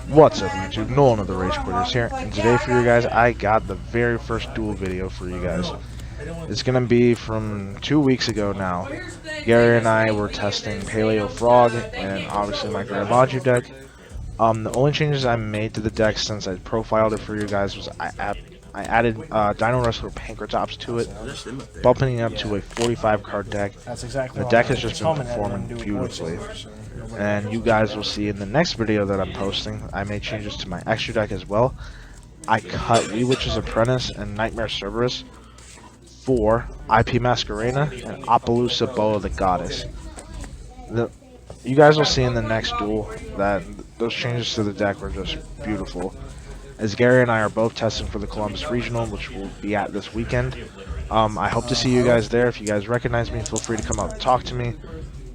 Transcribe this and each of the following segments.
What's up YouTube, Nolan of the Race Quitters here, and today for you guys I got the very first duel video for you guys. It's going to be from 2 weeks ago now. Gary and I were testing Paleo Frog and obviously my Maju deck. The only changes I made to the deck since I profiled it for you guys was I added Dino Wrestler Pankratops to it, bumping it up to a 45 card deck. That's exactly The deck has just been performing beautifully. And you guys will see in the next video that I'm posting, I made changes to my extra deck as well. I cut Wee Witch's Apprentice and Nightmare Cerberus for IP Masquerena and Appaloosa Boa the Goddess. You guys will see in the next duel that those changes to the deck were just beautiful. As Gary and I are both testing for the Columbus Regional, which we'll be at this weekend. I hope to see you guys there. If you guys recognize me, feel free to come out and talk to me.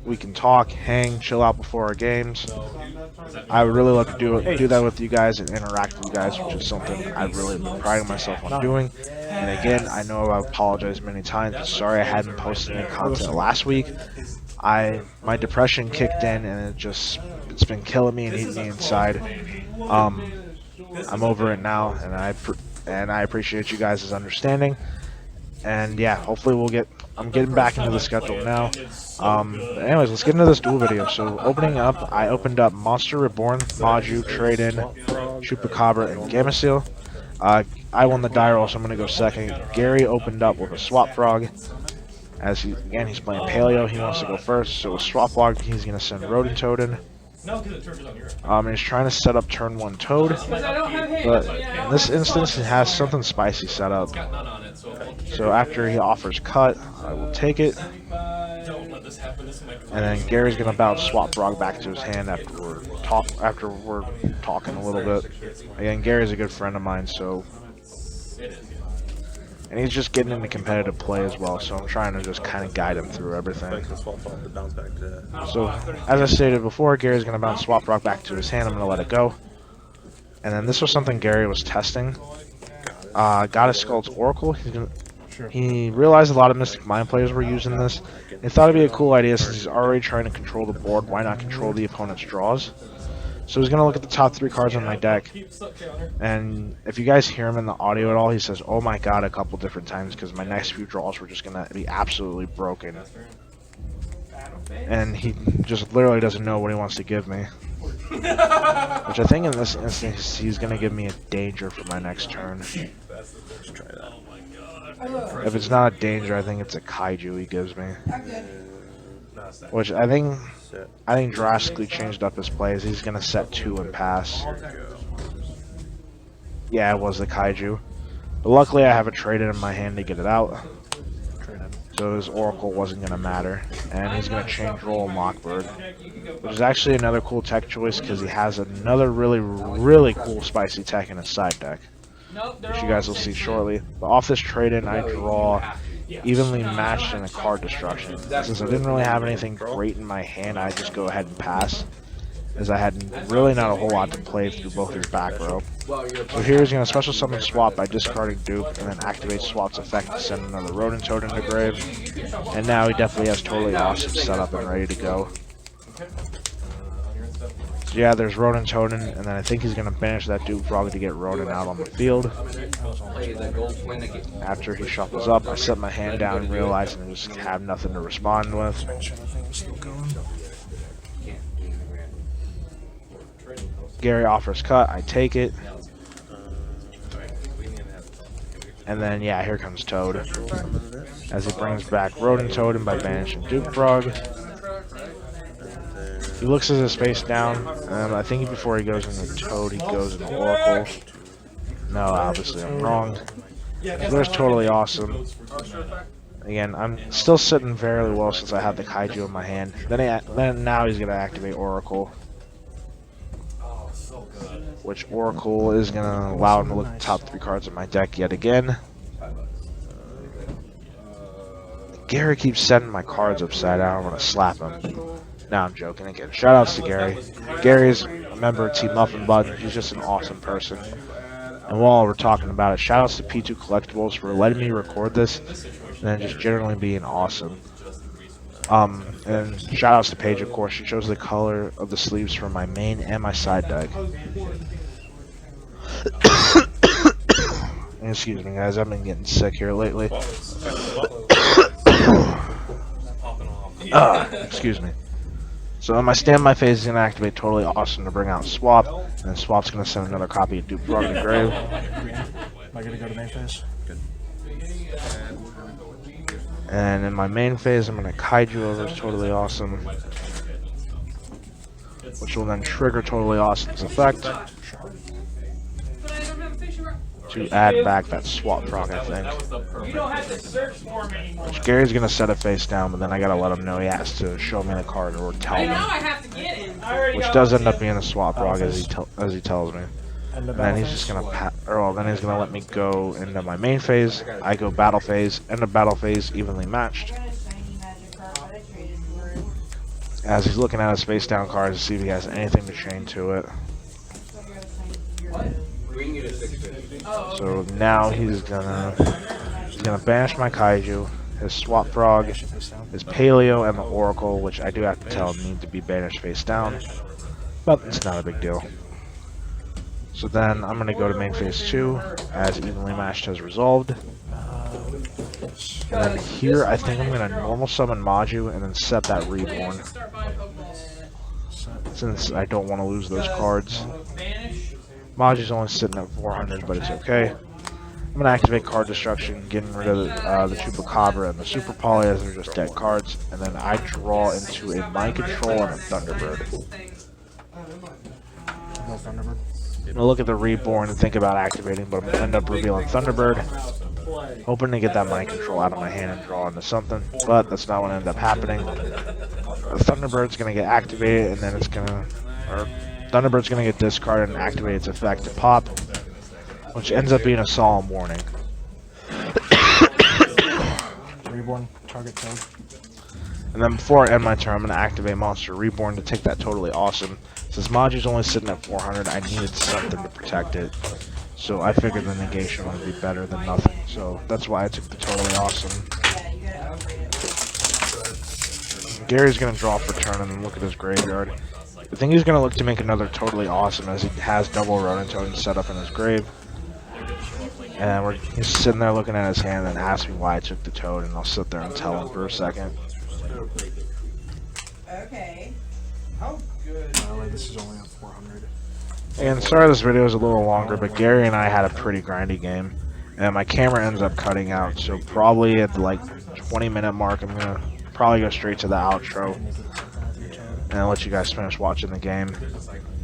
We can talk, hang, chill out before our games. I would really love to do that with you guys and interact with you guys, which is something I've really been priding myself on doing. And again, I know I've apologized many times, but sorry I hadn't posted any content last week. My depression kicked in and it's been killing me and eating me inside. I'm over it now, and I appreciate you guys' understanding. And yeah, hopefully I'm getting back into the schedule now. But anyways, let's get into this duel video. So opening up, I opened up Monster Reborn, Maju, Trade-In, Chupacabra, and Gameciel. I won the die roll, so I'm going to go second. Gary opened up with a Swap Frog. Again, he's playing Paleo. He wants to go first, so with Swap Frog, he's going to send Rodent Toad in. And he's trying to set up turn 1 Toad, but in this instance, he has something spicy set up. So after he offers cut, I will take it. And then Gary's gonna bounce Swap Frog back to his hand after we're talking a little bit. Again, Gary's a good friend of mine, and he's just getting into competitive play as well, so I'm trying to just kind of guide him through everything. So, as I stated before, Gary's going to bounce Swap Rock back to his hand. I'm going to let it go. And then this was something Gary was testing. Goddess Skull's Oracle. He realized a lot of Mystic Mind players were using this. He thought it'd be a cool idea since he's already trying to control the board. Why not control the opponent's draws? So he's going to look at the top 3 cards on my deck, and if you guys hear him in the audio at all, he says, "Oh my god," a couple different times because my next few draws were just going to be absolutely broken. And he just literally doesn't know what he wants to give me. Which I think in this instance, he's going to give me a danger for my next turn. If it's not a danger, I think it's a Kaiju he gives me. Which I think drastically changed up his plays. He's gonna set 2 and pass. Yeah, it was the Kaiju. But luckily I have a trade-in in my hand to get it out. So his Oracle wasn't gonna matter. And he's gonna change roll Lockbird. Which is actually another cool tech choice because he has another really cool spicy tech in his side deck. Which you guys will see shortly. But off this trade-in I draw evenly matched in a card destruction. Since I didn't really have anything great in my hand, I just go ahead and pass, as I had really not a whole lot to play through both his back row. So here he's going to special summon Swap by discarding Dupe, and then activate Swap's effect to send another Rodent Toad into grave. And now he definitely has totally awesome setup and ready to go. So yeah, there's Rodent Toad, and then I think he's going to banish that Dupe Frog to get Rodent out on the field. After he shuffles up, I set my hand down and realize I just have nothing to respond with. Gary offers cut, I take it. And then yeah, here comes Toad. As he brings back Rodent Toad and by banishing Dupe Frog. He looks at his face down. I think before he goes into Toad, he goes into Oracle. No, obviously I'm wrong. There's totally awesome. Again, I'm still sitting very well since I have the Kaiju in my hand. Then now he's gonna activate Oracle, which Oracle is gonna allow him to look at the top 3 cards of my deck yet again. Gary keeps sending my cards upside down. I'm gonna slap him. Now I'm joking again. Shoutouts to Gary. Gary's a member of Team Muffin Bud. He's just an awesome person. And while we're talking about it, shoutouts to P2 Collectibles for letting me record this and then just generally being awesome. And shout outs to Paige, of course. She chose the color of the sleeves for my main and my side deck. Excuse me, guys. I've been getting sick here lately. Excuse me. So in my standby phase, is going to activate Totally Awesome to bring out Swap, and then Swap's going to send another copy of Dupe Frog to the grave. Am I going to go to main phase? Good. And in my main phase, I'm going to Kaiju over as Totally Awesome, which will then trigger Totally Awesome's effect to add back that Swap Frog, I think. You don't have to search for him anymore. Which Gary's going to set it face down, but then I got to let him know he has to show me the card or tell me. Now I have to get him. Which does end up being a Swap Frog as he tells me. And then he's just gonna then he's gonna let me go into my main phase. I go battle phase, end of battle phase, evenly matched. As he's looking at his face down cards to see if he has anything to chain to it. So now he's gonna banish my Kaiju, his Swap Frog, his Paleo, and the Oracle, which I do have to tell him need to be banished face down, but it's not a big deal. So then I'm going to go to main phase 2 as evenly matched has resolved. And then here I think I'm going to normal summon Maju and then set that Reborn. Since I don't want to lose those cards. Maju's only sitting at 400, but it's okay. I'm going to activate card destruction, getting rid of the Chupacabra and the Super Poly as they're just dead cards. And then I draw into a Mind Control and a Thunderbird. No Thunderbird. I'm gonna look at the Reborn and think about activating, but I'm gonna end up revealing Thunderbird, hoping to get that Mind Control out of my hand and draw into something, but that's not what ended up happening. The Thunderbird's gonna get activated, and then Thunderbird's gonna get discarded and activate its effect to pop, which ends up being a solemn warning. Reborn, target toad. And then before I end my turn, I'm gonna activate Monster Reborn to take that Totally Awesome. Since Maju's only sitting at 400, I needed something to protect it. So I figured the negation would be better than nothing. So that's why I took the Totally Awesome. Gary's going to draw for turn and then look at his graveyard. I think he's going to look to make another Totally Awesome as he has double Rodent Totem set up in his grave. And he's sitting there looking at his hand and asking me why I took the Toad, and I'll sit there and tell him for a second. Okay. This is only at 400. And sorry this video is a little longer, but Gary and I had a pretty grindy game. And my camera ends up cutting out, so probably at the 20-minute mark, I'm going to probably go straight to the outro. And I'll let you guys finish watching the game.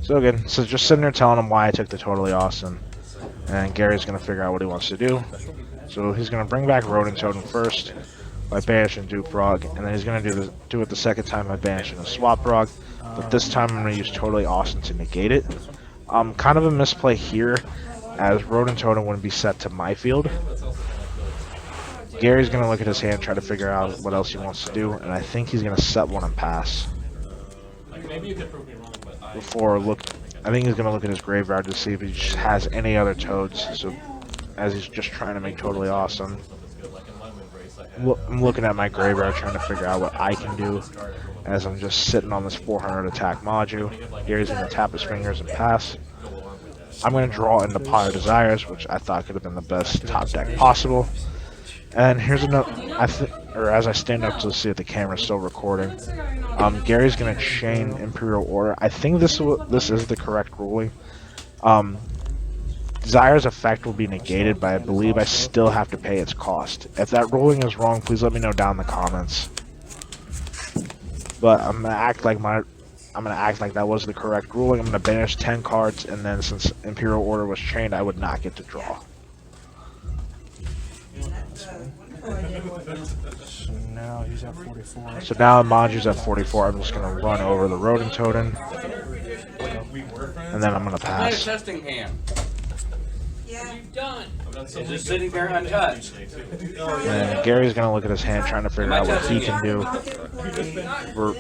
So again, so just sitting there telling him why I took the Totally Awesome. And Gary's going to figure out what he wants to do. So he's going to bring back Rodent Totem first by banishing Dupe Frog, and then he's going to do it the second time by banishing a Swap Frog. But this time I'm going to use Totally Awesome to negate it. Kind of a misplay here, as Rodent Totem wouldn't be set to my field. Gary's going to look at his hand, try to figure out what else he wants to do, and I think he's going to set one and pass. I think he's going to look at his graveyard to see if he just has any other toads, so as he's just trying to make Totally Awesome. I'm looking at my graveyard trying to figure out what I can do, as I'm just sitting on this 400 attack Maju. Gary's going to tap his fingers and pass. I'm going to draw into Pot of Desires, which I thought could have been the best top deck possible. And here's another, as I stand up to see if the camera's still recording, Gary's going to chain Imperial Order. I think this is the correct ruling. Desire's effect will be negated, but I believe I still have to pay its cost. If that ruling is wrong, please let me know down in the comments. But I'm gonna act like that was the correct ruling. I'm gonna banish 10 cards, and then since Imperial Order was chained, I would not get to draw. So now he's at 44. So now Maju's at 44. I'm just gonna run over the Rodent Totem, and then I'm gonna pass. It's not a testing hand. Yeah. You've done. It's just sitting there untouched. And Gary's gonna look at his hand, trying to figure out what he can do. We're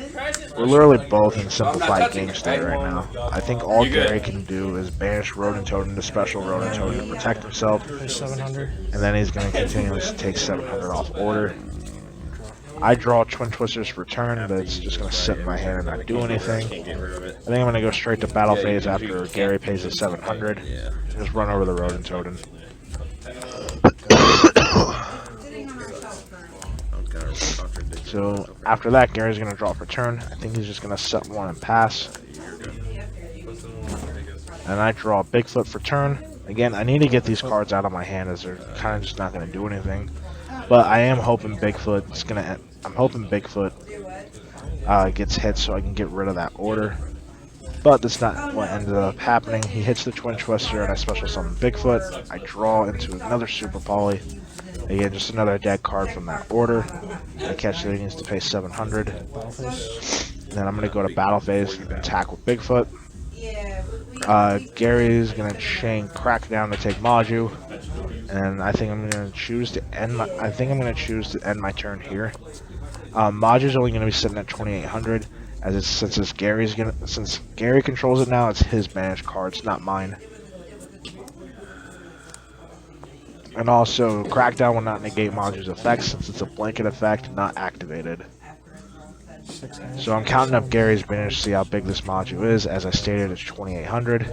literally both in simplified game state right now. I think all Gary can do is banish Rodent Totem to special Rodent Totem to protect himself. 700. And then he's gonna continuously take 700 off order. I draw Twin Twisters for turn, but it's just going to sit in my hand and not do anything. I think I'm going to go straight to battle phase after Gary pays the 700. Yeah. Just run over the Rodent Totem. So after that, Gary's going to draw for turn. I think he's just going to set one and pass. And I draw Bigfoot for turn. Again, I need to get these cards out of my hand as they're kind of just not going to do anything. But I am hoping Bigfoot's going to... I'm hoping Bigfoot gets hit so I can get rid of that order. But that's not what ended up happening. He hits the Twin Twister and I special summon Bigfoot. I draw into another Super Poly. Again, just another dead card from that order. I catch that he needs to pay 700. And then I'm going to go to battle phase and attack with Bigfoot. Gary's going to chain Crackdown to take Maju. And I think I'm going to choose to end my... I think I'm going to choose to end my turn here. Maju's only going to be sitting at 2,800. Since Gary controls it now, it's his banished cards, not mine. And also, Crackdown will not negate Maju's effects since it's a blanket effect, not activated. So I'm counting up Gary's banish to see how big this Maju is. As I stated, it's 2,800.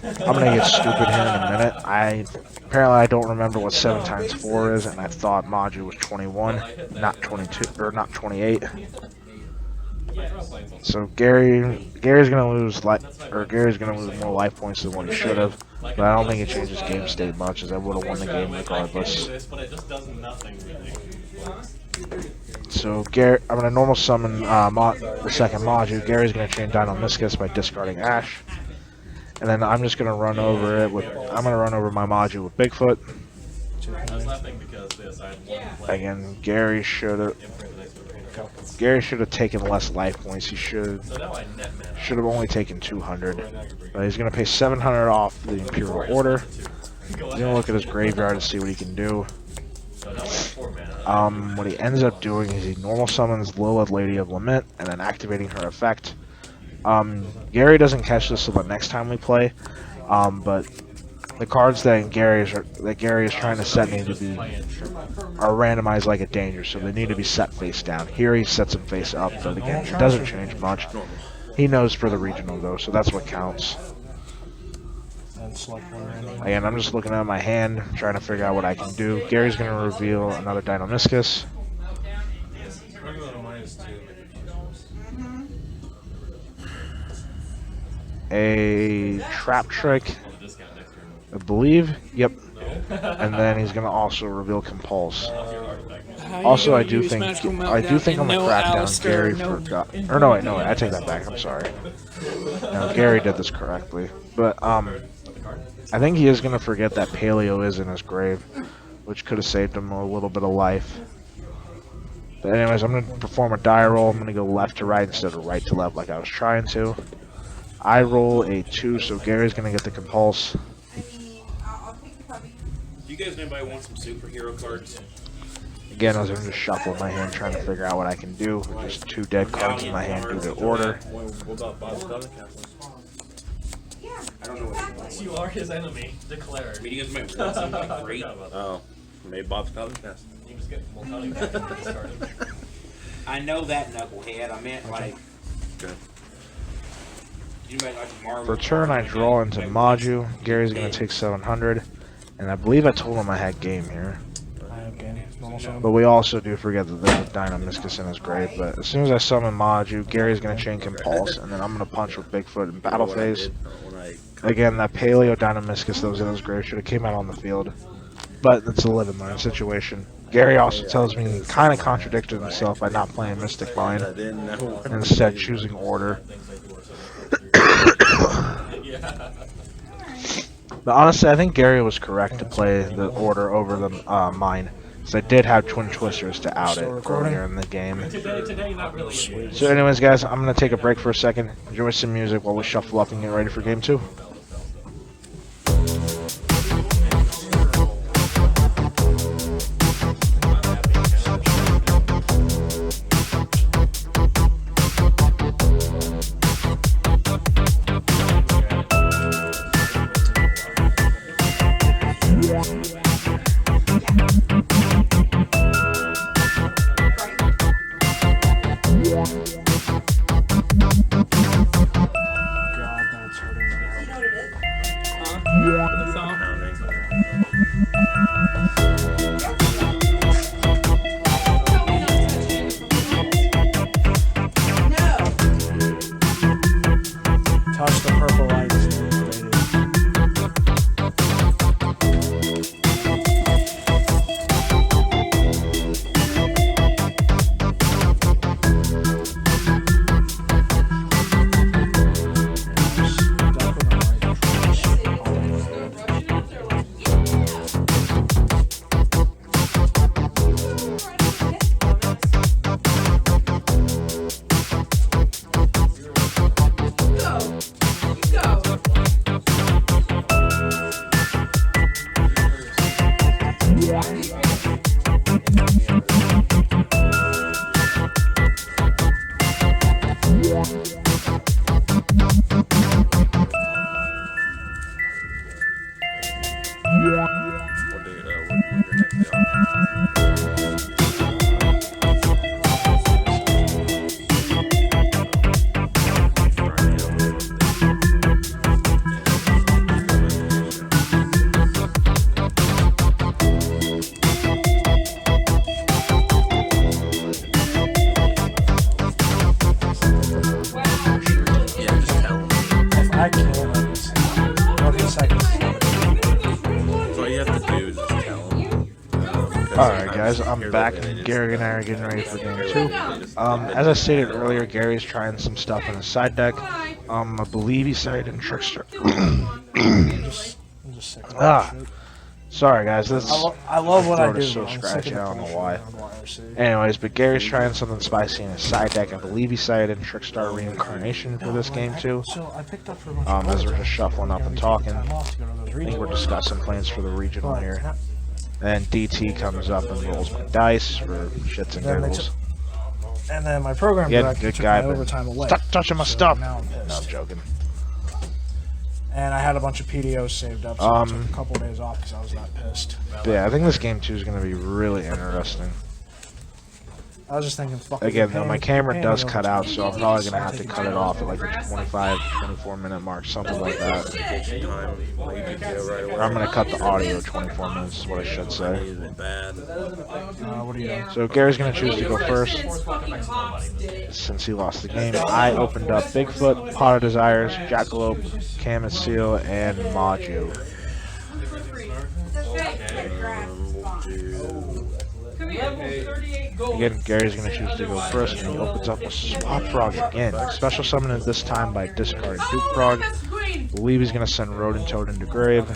I'm gonna get stupid here in a minute. Apparently I don't remember what 7 times 4 is, and I thought Maju was 21, not 22 or not 28. So Gary's gonna lose more life points than what he should have, but I don't think it changes game state much, as I would have won the game regardless. So I'm gonna normal summon the second Maju. Gary's gonna chain Dino-Miscus by discarding Ash. And then I'm just gonna run over it with. I'm gonna run over my Maju with Bigfoot. Again, Gary should have taken less life points. He should have only taken 200. But he's gonna pay 700 off the Imperial Order. He's gonna look at his graveyard to see what he can do. What he ends up doing is he normal summons Lilith, Lady of Lament, and then activating her effect. Gary doesn't catch this till the next time we play, but the cards that Gary is trying to set need to be are randomized like a danger, so they need to be set face down. Here he sets them face up, but again, it doesn't change much. He knows for the regional though, so that's what counts. Again, I'm just looking at my hand, trying to figure out what I can do. Gary's going to reveal another Dino-Miscus. A Trap Trick, I believe. Yep. And then he's going to also reveal Compulse. Also, I do think on the Crackdown, Gary forgot. Or no, wait, I take that back. I'm sorry. No, Gary did this correctly. But I think he is going to forget that Paleo is in his grave, which could have saved him a little bit of life. But anyways, I'm going to perform a die roll. I'm going to go left to right instead of right to left like I was trying to. I roll a 2, so Gary's going to get the Compulse. Do you guys anybody want some superhero cards? Again, I was going to just shuffle my hand trying to figure out what I can do. Just 2 dead cards in my hand due to order. What about Bob's Pellet Castle? I don't know what You are his enemy, declared. I mean, you guys might want something great. Oh, maybe Bob's Pellet Castle. You just get mortality back started. I know that, knucklehead. I meant like. Okay. For turn, I draw into Maju. Gary's going to take 700. And I believe I told him I had game here. But we also do forget that there's a Dino-Miscus in his grave. But as soon as I summon Maju, Gary's going to chain Compulse. And then I'm going to punch with Bigfoot in battle phase. Again, that Paleo Dino-Miscus that was in his grave should have came out on the field. But it's a live and learn situation. Gary also tells me he kind of contradicted himself by not playing Mystic Mine. And instead choosing Order. But honestly, I think Gary was correct to play the Order over the Mine. Because I did have Twin Twisters to out it earlier in the game. Today, not really. So anyways, guys, I'm going to take a break for a second. Enjoy some music while we shuffle up and get ready for game 2. What day, what your next day off? Yeah, just tell them. If I can, I would say. Or just like, That's all you have to do is just tell them. Alright guys, I'm back. Gary and I are getting ready for game 2. As I stated earlier, Gary's trying some stuff in his side deck. I believe he sided in Trickster. I'm just sick of that Ah. shit. Sorry guys, this I love what I throat do. is so but I'm scratchy, sick of I don't know the why. bullshit on YRC. Anyways, but Gary's trying something spicy in his side deck. I believe he sided in Trickstar Reincarnation for this game too. So I picked up for a bunch As of we're just shuffling up and talking, time off to go to those I think regions. we're discussing plans for the regional But, here. And DT comes up and rolls my dice for shits and Then they giggles. and then my program Yeah, director good took guy, my but overtime away. stop touching my So stuff. now I'm No, pissed. I'm joking. And I had a bunch of PDOs saved up, so I took a couple days off because I was that pissed. But yeah, I think this game 2 is going to be really interesting. I was just thinking, fuck. Again, though, my camera does cut out, so I'm probably going to have to cut it off at like the 25, 24 minute mark, something like that. Vacation time, leave PTO right away. Or I'm going to cut the audio 24 minutes is what I should say. Is it bad? What are you doing? So Gary's going to choose to go first. Fucking cops did it. Since he lost the game, I opened up Bigfoot, Pot of Desires, Jackalope, Camus Seal, and Maju. We'll do. Come here. 38 gold. Again, Gary's going to choose to go first, and he opens up a Swap Frog again. Special summon it this time by discarding Duke Frog. I believe he's going to send Rodent Toad into grave.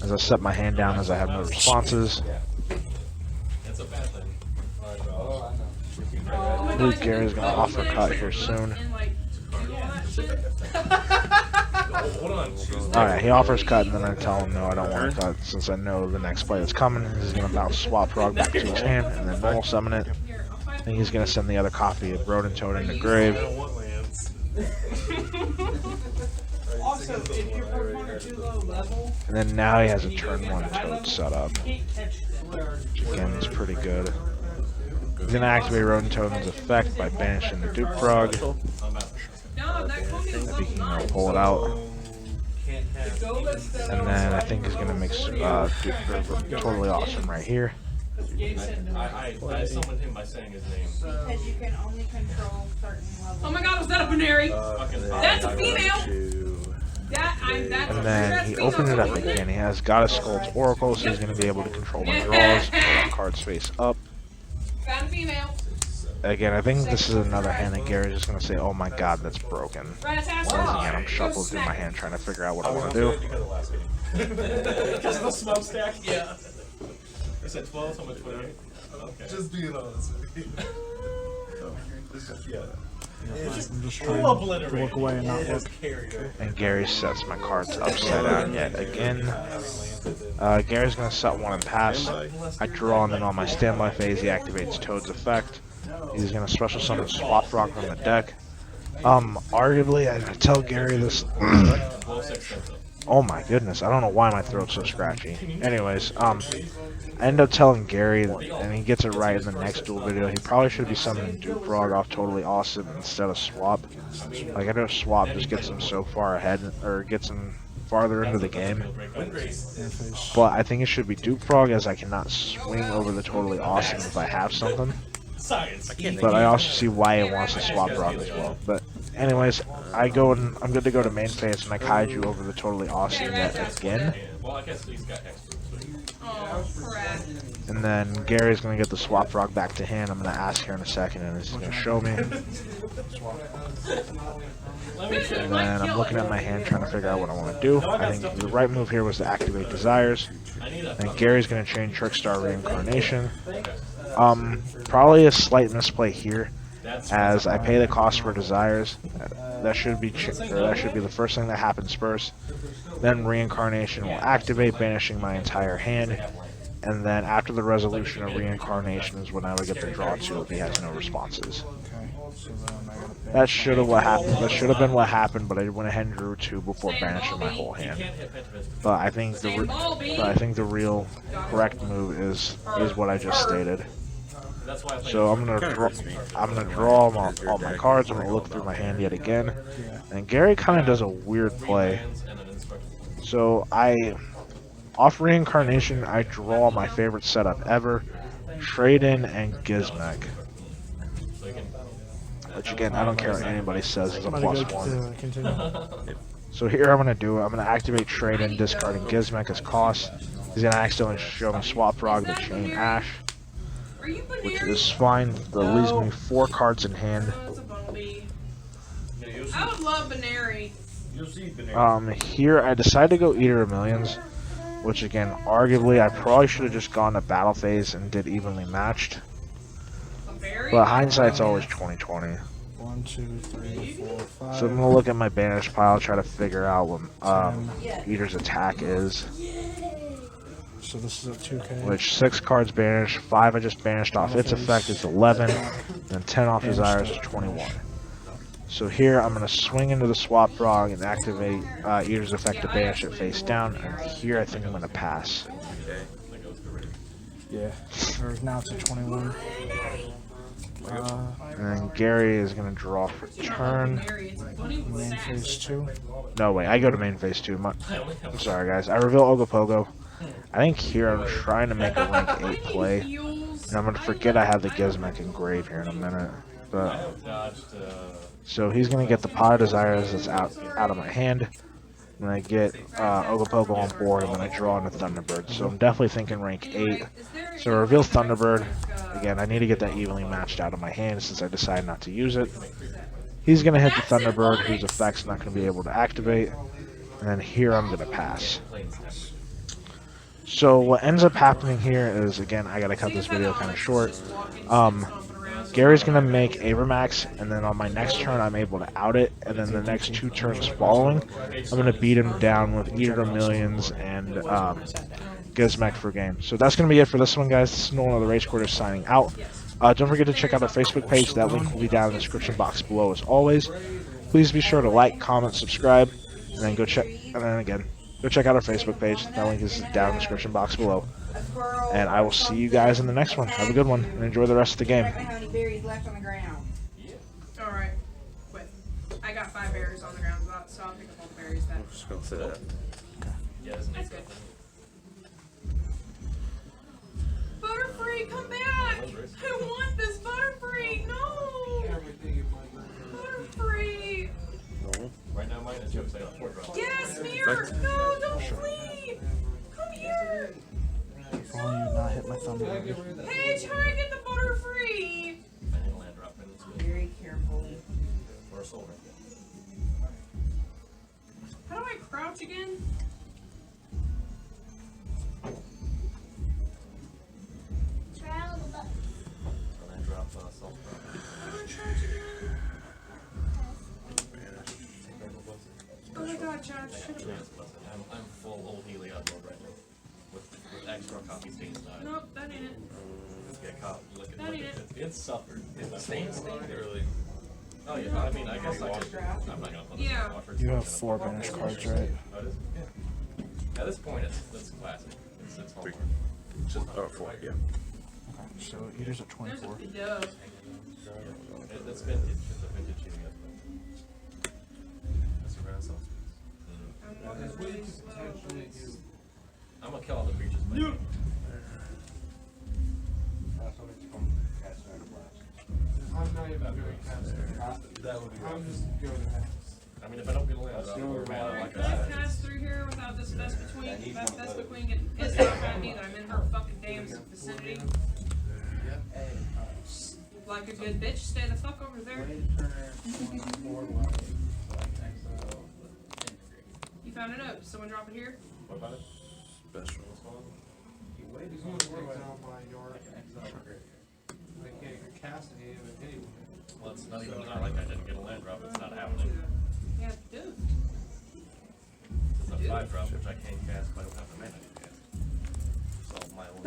As I set my hand down as I have no responses. That's a bad thing. I believe Gary's going to offer cut here soon. Hold on. Alright, he offers cut, and then I tell him no, I don't want to cut, since I know the next play that's coming. He's going to bounce Swap Frog back to his hand, and then normal summon it. And he's going to send the other copy of Rodent Toad into grave. I don't want lands. Also, if your Pokemon are too low level, And then now he has a turn 1 Toad set up. you can't catch them. Again, it's pretty good. He's going to activate Rodent Toad's effect by banishing the Duke Frog. No, that Kobe is If he can nice. pull it out. Can't have. Go let's And then I think he's going to mix Duke Frog totally awesome right here. I summoned him by saying his name. Because you can only control certain levels. Oh my god, was that a Veneri? Fucking That's a female! To. That's And then he opened it up again. He has Goddess Skull's Oracle, so he's going to be able to control my draws, pull that card's face up. Found a female. Again, I think this is another hand that Gary's just going to say, oh my god, that's broken. Right, Because again, I'm shuffling through my hand trying to figure out what I want to do. Because of the last game. Because of the smokestack? Yeah. I said 12, so much 28. Okay. Just being honest with you. Yeah. I'm just trying We'll to obliterate look away and not look. carrier. And Gary sets my cards upside down yet again. Gary's going to set one and pass. I draw, and then on my standby phase, he activates Toad's effect. He's going to special summon Swap Frog from the deck. Arguably, I tell Gary this. Oh my goodness, I don't know why my throat's so scratchy. Anyways, I end up telling Gary, and he gets it right in the next duel video, he probably should be summoning Duke Frog off Totally Awesome instead of Swap. Like, I know Swap just gets him so far ahead, or gets him farther into the game. But I think it should be Duke Frog, as I cannot swing over the Totally Awesome if I have something. Science. But I also see why he wants to Swap Frog as well. But anyways, I go and I'm good to go to main phase, and I Kaiju over the Totally Awesome yet again. Well, I guess he's got extra. Oh, crap. And then Gary's going to get the Swap Frog back to hand. I'm going to ask here in a second, and he's going to show me. And then I'm looking at my hand trying to figure out what I want to do. I think the right move here was to activate Desires. And Gary's going to chain Trickstar Reincarnation. Probably a slight misplay here, as I pay the cost for Desires. That should be the first thing that happens first. Then Reincarnation will activate, banishing my entire hand. And then after the resolution of Reincarnation is when I would get the draw to if he has no responses. Okay, so then I That should have what happened. That should have been what happened, but I went ahead and drew 2 before banishing my whole You hand. can't hit Pentavis. But I think the real correct move is what I just stated. That's why I played So I'm Kinda gonna hurts me. draw all my cards. I'm gonna look through my hand yet again. And Gary kind of does a weird play. lands and an instruction. So off reincarnation, I draw my favorite setup ever, Trade In and Gizmek. So you can. Which again, I don't care what anybody says is a I'm gonna +1. continue. So here I'm gonna activate Trade In, discarding Gizmek as cost. He's gonna accidentally show me Swap Frog the Chain Ash, Are you which Baneri? is fine. That leaves me 4 cards in hand. Oh, it's a bumblebee. Yeah, you'll see. I would love Baneri. You'll see. Baneri. Here I decided to go Eater of Millions, which again, arguably I probably should have just gone to Battle Phase and did evenly matched. A berry? But hindsight's always 20/20. 1, 2, 3, 4, 5. So I'm gonna look at my banish pile, try to figure out what Eater's attack is. So this is a 2K. Which 6 cards banished, 5 I just banished off its effect is 11, and 10 off Desires is 21. So here I'm gonna swing into the Swap Frog and activate Eater's effect to banish it face down, and here I think I'm gonna pass. Okay. Yeah. Or now it's a 21. And then Gary is gonna draw for turn. Baneri, it's a bunny with Main sass. phase 2. No, wait, I go to main phase 2. I'm sorry, guys. I reveal Ogopogo. I think here I'm trying to make a rank 8 play. And I'm gonna forget I have the Gizmek engraved here in a minute. I But have dodged. so he's gonna get the Pot of Desires that's out of my hand. And I get Ogopogo on board, and then I draw into Thunderbird. So I'm definitely thinking rank 8. So I reveal Thunderbird. Again, I need to get that evenly matched out of my hand since I decided not to use it. He's gonna hit the Thunderbird, whose effect's not gonna be able to activate. And then here I'm gonna pass. So what ends up happening here is, again, I gotta cut this video kind of short. Gary's gonna make Abramax, and then on my next turn I'm able to out it, and then the next 2 turns following, I'm gonna beat him down with Eater of Millions and Gizmek for game. So that's gonna be it for this one, guys. This is Nolan of the Race Quarter signing out. Don't forget to check out our Facebook page. That link will be down in the description box below as always. Please be sure to like, comment, subscribe, and then go check out our Facebook page. That link is down in the description box below. And I will see you guys in the next one. Have a good one, and enjoy the rest of the game. How many berries left on the ground? Alright. Wait. I got 5 berries on the ground, so I'll pick up all the berries then. Just gonna say that. Yeah, isn't That's it? good. Butterfree, come back! I want this Butterfree! No! Butterfree! Right now, mine is jokes. I got 4 drops. Yes, Mirror! No, don't leave! Come here! If only you not hit my Thunderbird. Hey, try to get the Butterfree! I need a land drop. And it's good. Very carefully. Or a soul ring. How do I crouch again? A land drop, soul drop. How do I crouch again? Oh my god, Josh, should've... I'm full old Heliod mode right now. With extra copy stains died. Nope, that ain't it. Get caught. Look That ain't at it. It suffered. The stains really. Oh yeah, I mean, I guess I could. I'm not gonna put this Yeah. in water. You have 4 banished cards, right? Oh, it is? Yeah. At this point, it's classic. It's hallmark. Just 4. Yeah. Okay, so Eater's at There's 24. a dove. It's vintage. It's a vintage shooting up. That's a Renaissance piece. I'm walking really slow. I'm gonna kill all the creatures. Yeah. I'm not even doing I'm just going to I mean, if I don't get a land, I'll go mad. Alright, Like can I I said. pass through here without this Vespa Queen? Vespa Queen getting pissed off at me that I'm in her fucking damn vicinity? Like a good bitch, stay the fuck over there. You found a note. Someone drop it here? What about it? Special. He's going to work down my yard. I can't cast any of it anyway. Well, it's not even not like I didn't get a land drop. It's not happening. Yeah, dude. It's a 5 drop, which I can't cast, but I don't have the mana to cast. So my own.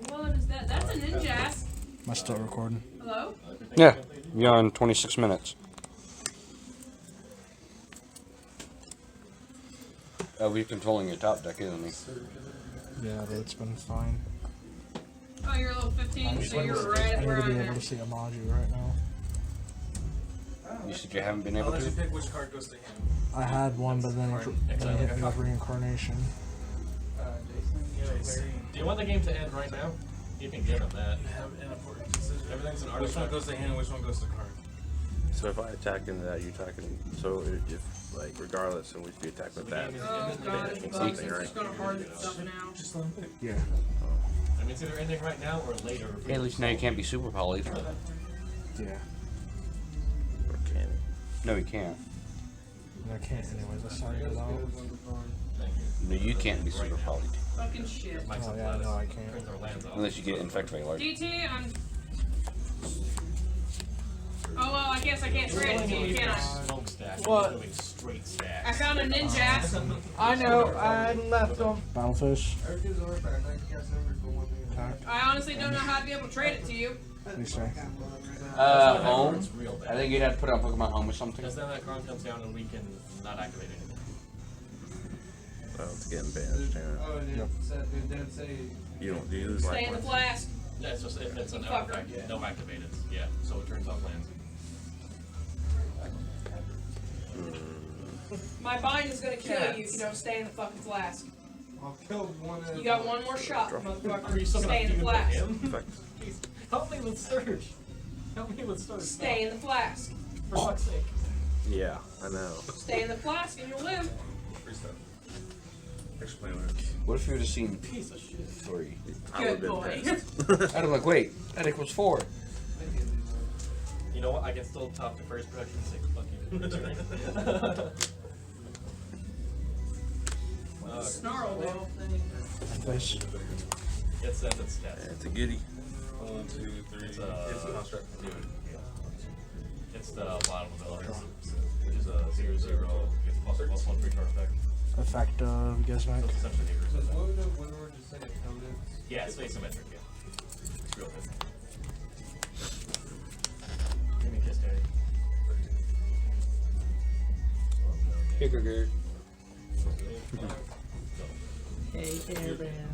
What is that? That's a ninja ass. Am I still recording? Hello? Everything Yeah. I can do. Yeah, in 26 minutes. He's controlling your top deck, isn't he? Yeah, but it's been fine. Oh, you're level 15, so you're I right need where to be I'm able at. to see a Maju right now. You said you haven't been I'll able let you to? pick which card goes to him. I had one, but then it hit me with reincarnation. Do you want the game to end right now? You can give him that. Everything's an artifact. Which one goes to hand, which one goes to card? So if I attack into that, you attack in. So if like regardless, in which you attack with that. Oh god, it's bugs. Something, It's right? just gonna harden stuff now. Yeah. I mean, it's either ending right now or later. At least now you can't be super poly. Yeah. Or can it? No, you can't. I can't anyways. I signed it out. No, you can't be super poly. Fucking shit. Oh yeah, no, I can't. Unless you get infect regular. DT, I'm. Oh well, I guess I can't trade it to you, can I? What? I found a ninja. I know. I left them. Battlefish. Attack. I honestly don't know how to be able to trade it to you. What do you say? Home. I think you'd have to put it on Pokemon Home or something. Because then that card comes down and we can not activate it. Oh, it's getting banished. Yeah. Oh, and it said, it did say. You don't use Stay like in the one. flask. Yeah, it's just it's an You artifact. fucker. No activated. Yeah, so it turns off lands. My bind is gonna kill you if you don't stay in the fucking flask. I'll kill one at a You got time. one more shot, Are you motherfucker. still gonna Stay in feud the with flask. him? Fuck. Help me with Surge. Help me with Surge. Stay in the flask. For fuck's sake. Yeah, I know. Stay in the flask and you'll live. Explain it. What if you would have seen Piece of shit. 3? I would have Good been boy. pissed. I'd have like, wait, that equals 4. You know what? I can still top the first production 6. Fuck you. Snarl, man. Fish. It's stats. It's a goodie. 1, 2, 3. It's a construct. It's the bottom ability, which is a 0/0. It's plus 1 free charge back. Effect of So Gizmic. it's essentially So neighbors. what would Woodward just say? Covenants? Yeah, it's asymmetric. Yeah, it's real good. Give me a kiss, Daddy. Here, Gregor. Hey, Airband.